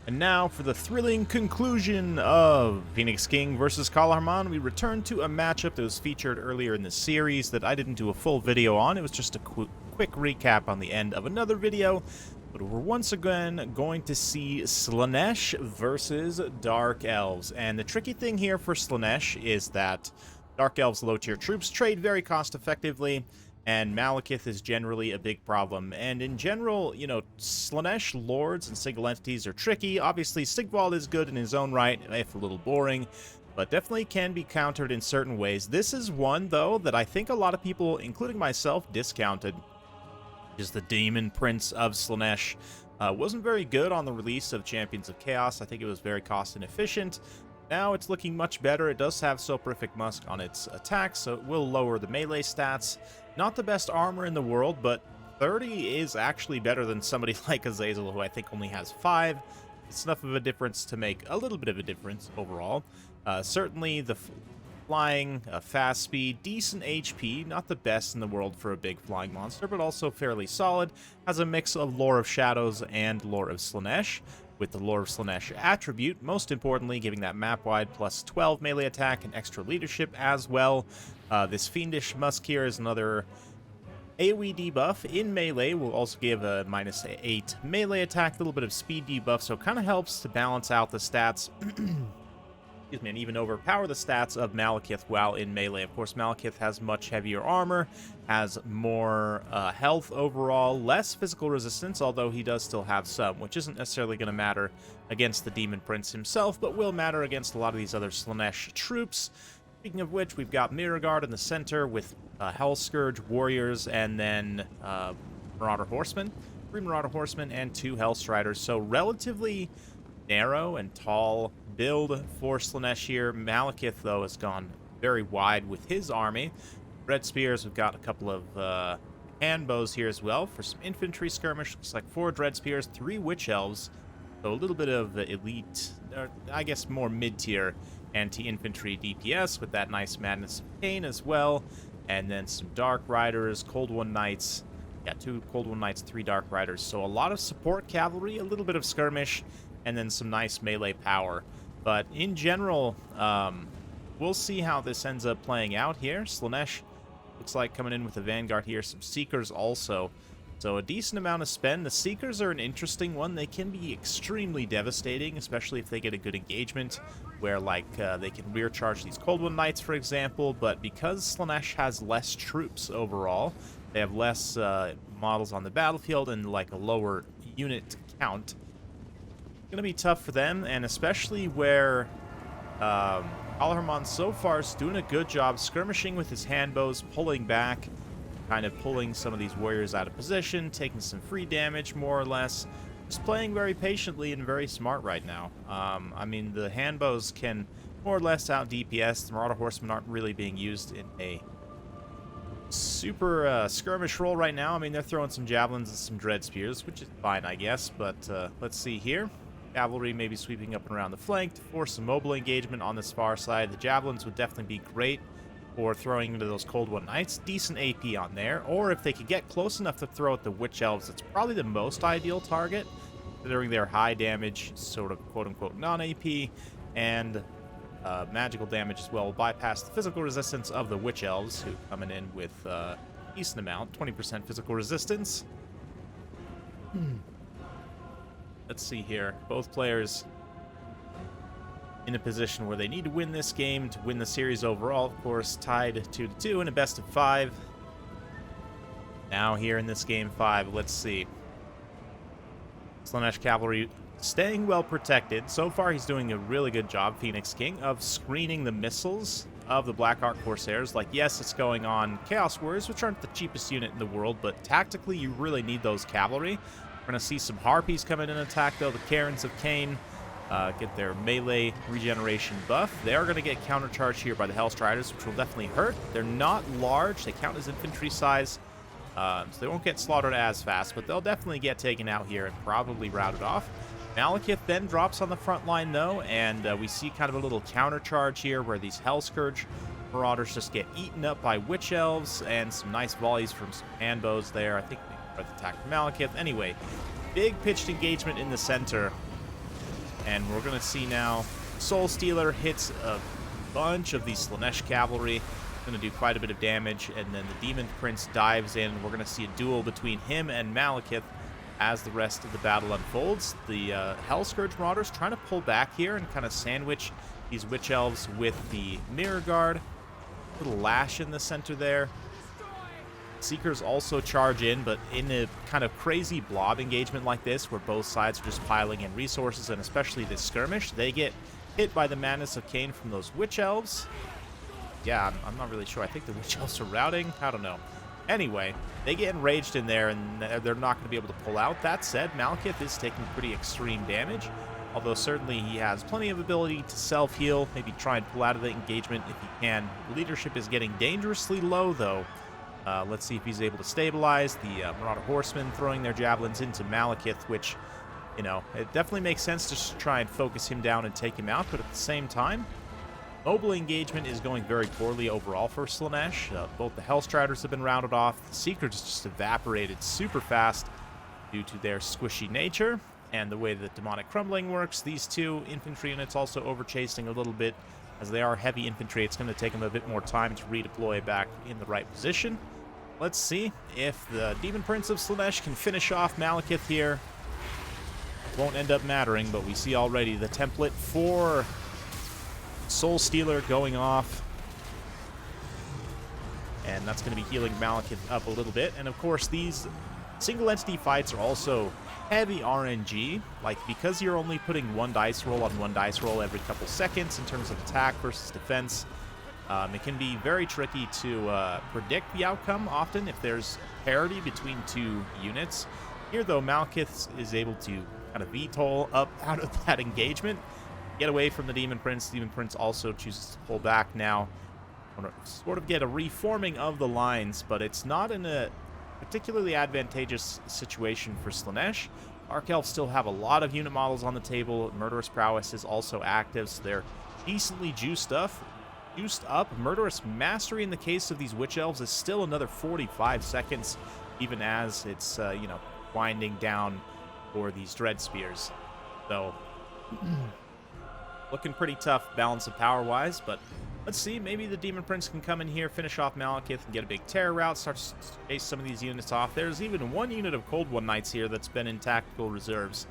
And now for the thrilling conclusion of Phoenix King versus Kalharman, we return to a matchup that was featured earlier in the series that I didn't do a full video on. It was just a quick recap on the end of another video. But we're once again going to see Slaanesh versus Dark Elves. And the tricky thing here for Slaanesh is that Dark Elves low-tier troops trade very cost-effectively, and Malekith is generally a big problem. And in general, you know, Slaanesh lords and single entities are tricky. Obviously, Sigvald is good in his own right, if a little boring, but definitely can be countered in certain ways. This is one, though, that I think a lot of people, including myself, discounted. Is the Demon Prince of Slaanesh. Wasn't very good on the release of Champions of Chaos. I think it was very cost inefficient. Now it's looking much better. It does have Soporific Musk on its attack, so it will lower the melee stats. Not the best armor in the world, but 30 is actually better than somebody like Azazel, who I think only has 5. It's enough of a difference to make a little bit of a difference overall. Certainly the flying, fast speed, decent HP, not the best in the world for a big flying monster, but also fairly solid. Has a mix of Lore of Shadows and Lore of Slaanesh, with the Lore of Slaanesh attribute, most importantly giving that map-wide plus 12 melee attack and extra leadership as well. This Fiendish Musk here is another AoE debuff in melee, will also give a minus 8 melee attack, a little bit of speed debuff, so it kind of helps to balance out the stats. Excuse me, and even overpower the stats of Malekith while in melee. Of course, Malekith has much heavier armor, has more health overall, less physical resistance, although he does still have some, which isn't necessarily going to matter against the Demon Prince himself, but will matter against a lot of these other Slaanesh troops. Speaking of which, we've got Mirror Guard in the center with Hell Scourge Warriors, and then Marauder Horsemen, 3 Marauder Horsemen, and 2 Hell Striders, so relatively narrow and tall build for Slaanesh here. Malekith, though, has gone very wide with his army. Red Spears, we've got a couple of hand bows here as well for some infantry skirmish. Looks like 4 Dread Spears, 3 Witch Elves, so a little bit of elite, or I guess more mid-tier anti-infantry DPS with that nice Madness of Cain as well. And then some Dark Riders, Cold One Knights. Yeah, 2 Cold One Knights, 3 Dark Riders. So a lot of support cavalry, a little bit of skirmish, and then some nice melee power. But in general, we'll see how this ends up playing out here. Slaanesh looks like coming in with a Vanguard here. Some Seekers also. So a decent amount of spend. The Seekers are an interesting one. They can be extremely devastating, especially if they get a good engagement, where like they can rear charge these Cold One Knights, for example. But because Slaanesh has less troops overall, they have less models on the battlefield and like a lower unit count. Going to be tough for them, and especially where Kalharman so far is doing a good job skirmishing with his handbows, pulling back, kind of pulling some of these warriors out of position, taking some free damage more or less. Just playing very patiently and very smart right now. I mean, the handbows can more or less out DPS. The Marauder Horsemen aren't really being used in a super skirmish role right now. I mean, they're throwing some javelins and some dread spears, which is fine, I guess, but let's see here. Cavalry maybe sweeping up and around the flank to force some mobile engagement on this far side. The javelins would definitely be great for throwing into those Cold One Knights. Decent AP on there. Or if they could get close enough to throw at the Witch Elves, it's probably the most ideal target, considering their high damage, sort of quote-unquote non-AP, and magical damage as well. Bypass the physical resistance of the Witch Elves, who coming in with a decent amount, 20% physical resistance. Let's see here. Both players in a position where they need to win this game to win the series overall. Of course, tied 2-2 in a best of 5. Now here in this game 5, let's see. Slaanesh Cavalry staying well protected. So far, he's doing a really good job, Phoenix King, of screening the missiles of the Black Ark Corsairs. Like, yes, it's going on Chaos Warriors, which aren't the cheapest unit in the world, but tactically, you really need those cavalry. We're going to see some Harpies come in and attack, though. The Karens of Cain get their melee regeneration buff. They are going to get countercharged here by the Hell Striders, which will definitely hurt. They're not large. They count as infantry size, so they won't get slaughtered as fast, but they'll definitely get taken out here and probably routed off. Malekith then drops on the front line, though, and we see kind of a little countercharge here where these Hell Scourge Marauders just get eaten up by Witch Elves, and some nice volleys from some handbows there. I think they attack from Malekith. Anyway, big pitched engagement in the center. And we're going to see now Soul Stealer hits a bunch of these Slaanesh cavalry. Going to do quite a bit of damage, and then the Demon Prince dives in. We're going to see a duel between him and Malekith as the rest of the battle unfolds. The Hell Scourge Marauders trying to pull back here and kind of sandwich these Witch Elves with the Mirror Guard. Little lash in the center there. Seekers also charge in, but in a kind of crazy blob engagement like this, where both sides are just piling in resources, and especially this skirmish, they get hit by the Madness of Cain from those Witch Elves. Yeah, I'm not really sure. I think the Witch Elves are routing. I don't know. Anyway, they get enraged in there, and they're not going to be able to pull out. That said, Malekith is taking pretty extreme damage, although certainly he has plenty of ability to self-heal, maybe try and pull out of the engagement if he can. Leadership is getting dangerously low, though. Let's see if he's able to stabilize. The Marauder Horsemen throwing their javelins into Malekith, which, you know, it definitely makes sense to just try and focus him down and take him out, but at the same time, mobile engagement is going very poorly overall for Slaanesh. Both the Hellstriders have been rounded off. The Seekers just evaporated super fast due to their squishy nature and the way that Demonic Crumbling works. These two infantry units also overchasing a little bit. As they are heavy infantry, it's going to take them a bit more time to redeploy back in the right position. Let's see if the Demon Prince of Slaanesh can finish off Malekith here. Won't end up mattering, but we see already the template for Soul Stealer going off, and that's going to be healing Malekith up a little bit. And of course, these single entity fights are also heavy RNG, like because you're only putting one dice roll on one dice roll every couple seconds in terms of attack versus defense. It can be very tricky to predict the outcome often if there's parity between two units. Here though, Malekith is able to kind of VTOL up out of that engagement, get away from the Demon Prince. Demon Prince also chooses to pull back now. Sort of get a reforming of the lines, but it's not in a particularly advantageous situation for Slaanesh. Dark Elves still have a lot of unit models on the table. Murderous Prowess is also active, so they're decently juiced up. Murderous Mastery in the case of these Witch Elves is still another 45 seconds, even as it's, you know, winding down for these Dread Spears. So, looking pretty tough balance of power-wise, but let's see. Maybe the Demon Prince can come in here, finish off Malekith, and get a big terror route, start to chase some of these units off. There's even one unit of Cold One Knights here that's been in tactical reserves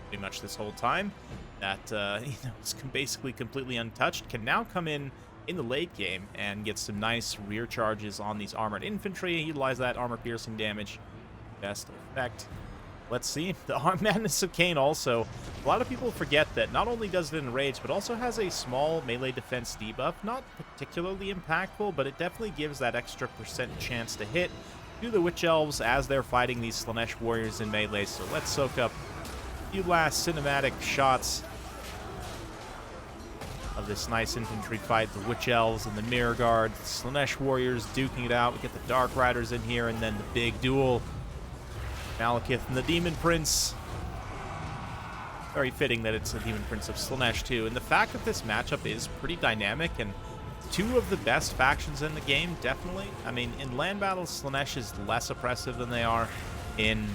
pretty much this whole time. That, you know, is basically completely untouched. Can now come in the late game and get some nice rear charges on these armored infantry, utilize that armor-piercing damage. Best effect. Let's see. The Madness of Cain also. A lot of people forget that not only does it enrage, but also has a small melee defense debuff. Not particularly impactful, but it definitely gives that extra % chance to hit to the Witch Elves as they're fighting these Slaanesh warriors in melee. So let's soak up a few last cinematic shots of this nice infantry fight. The Witch Elves and the Mirror Guard, the Slaanesh warriors duking it out. We get the Dark Riders in here, and then the big duel. Malekith and the Demon Prince. Very fitting that it's a Demon Prince of Slaanesh too. And the fact that this matchup is pretty dynamic and two of the best factions in the game, definitely. I mean, in land battles, Slaanesh is less oppressive than they are in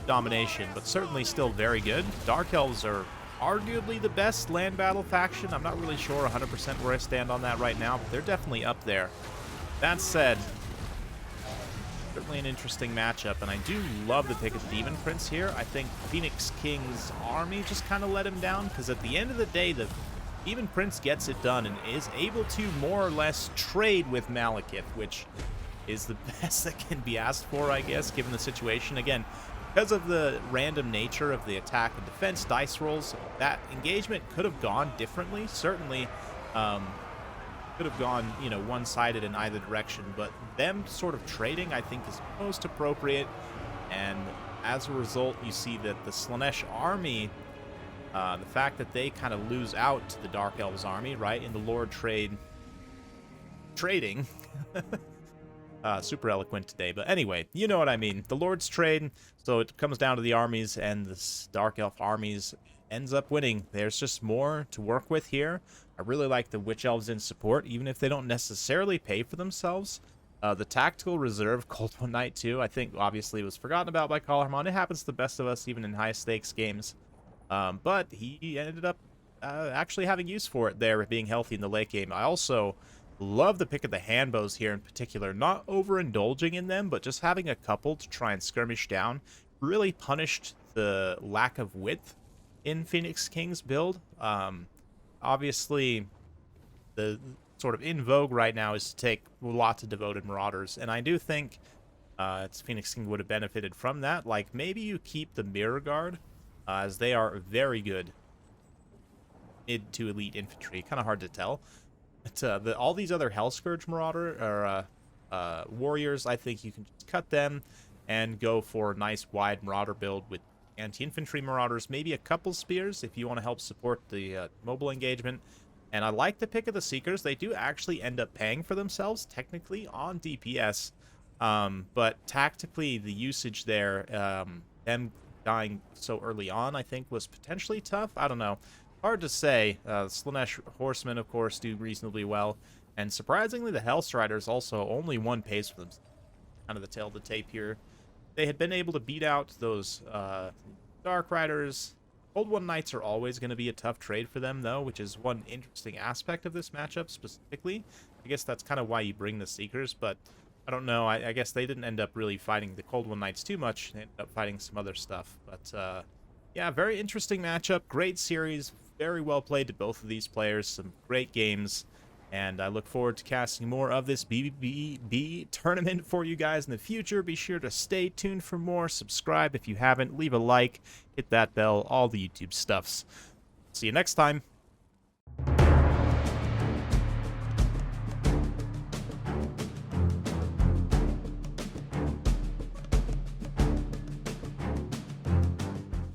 domination, but certainly still very good. Dark Elves are arguably the best land battle faction. I'm not really sure 100% where I stand on that right now, but they're definitely up there. That said, certainly an interesting matchup, and I do love the pick of the Demon Prince here. I think Phoenix King's army just kind of let him down, because at the end of the day, the Demon Prince gets it done and is able to more or less trade with Malekith, which is the best that can be asked for, I guess, given the situation. Again, because of the random nature of the attack and defense dice rolls, that engagement could have gone differently. Certainly, could have gone, you know, one-sided in either direction, but them sort of trading, I think, is most appropriate. And as a result, you see that the Slaanesh army, the fact that they kind of lose out to the Dark Elves army, right, in the Lord trading. Super eloquent today, but anyway, you know what I mean. The Lord's trade, so it comes down to the armies, and this Dark Elf armies ends up winning. There's just more to work with here. I really like the Witch Elves in support, even if they don't necessarily pay for themselves. The tactical reserve, Cold One Knight too, I think obviously was forgotten about by Caller It happens to the best of us, even in high-stakes games. But he ended up actually having use for it there, being healthy in the late game. I also love the pick of the handbows here in particular. Not overindulging in them, but just having a couple to try and skirmish down really punished the lack of width in Phoenix King's build. Obviously, the sort of in vogue right now is to take lots of devoted marauders, and I do think Phoenix King would have benefited from that. Like, maybe you keep the mirror guard, as they are very good mid to elite infantry. Kind of hard to tell. But all these other Hellscourge Marauder or warriors, I think you can just cut them and go for a nice wide Marauder build with anti-infantry Marauders, maybe a couple spears if you want to help support the mobile engagement. And I like the pick of the Seekers. They do actually end up paying for themselves, technically, on DPS. But tactically, the usage there, them dying so early on, I think, was potentially tough. I don't know. Hard to say. Slaanesh Horsemen, of course, do reasonably well. And surprisingly, the Hellstriders also only one pays for them. Kind of the tail of the tape here. They had been able to beat out those Dark Riders. Cold One Knights are always going to be a tough trade for them, though, which is one interesting aspect of this matchup specifically. I guess that's kind of why you bring the Seekers, but I don't know. I guess they didn't end up really fighting the Cold One Knights too much. They ended up fighting some other stuff. But, yeah, very interesting matchup. Great series. Very well played to both of these players. Some great games. And I look forward to casting more of this BBB tournament for you guys in the future. Be sure to stay tuned for more. Subscribe if you haven't. Leave a like. Hit that bell. All the YouTube stuffs. See you next time.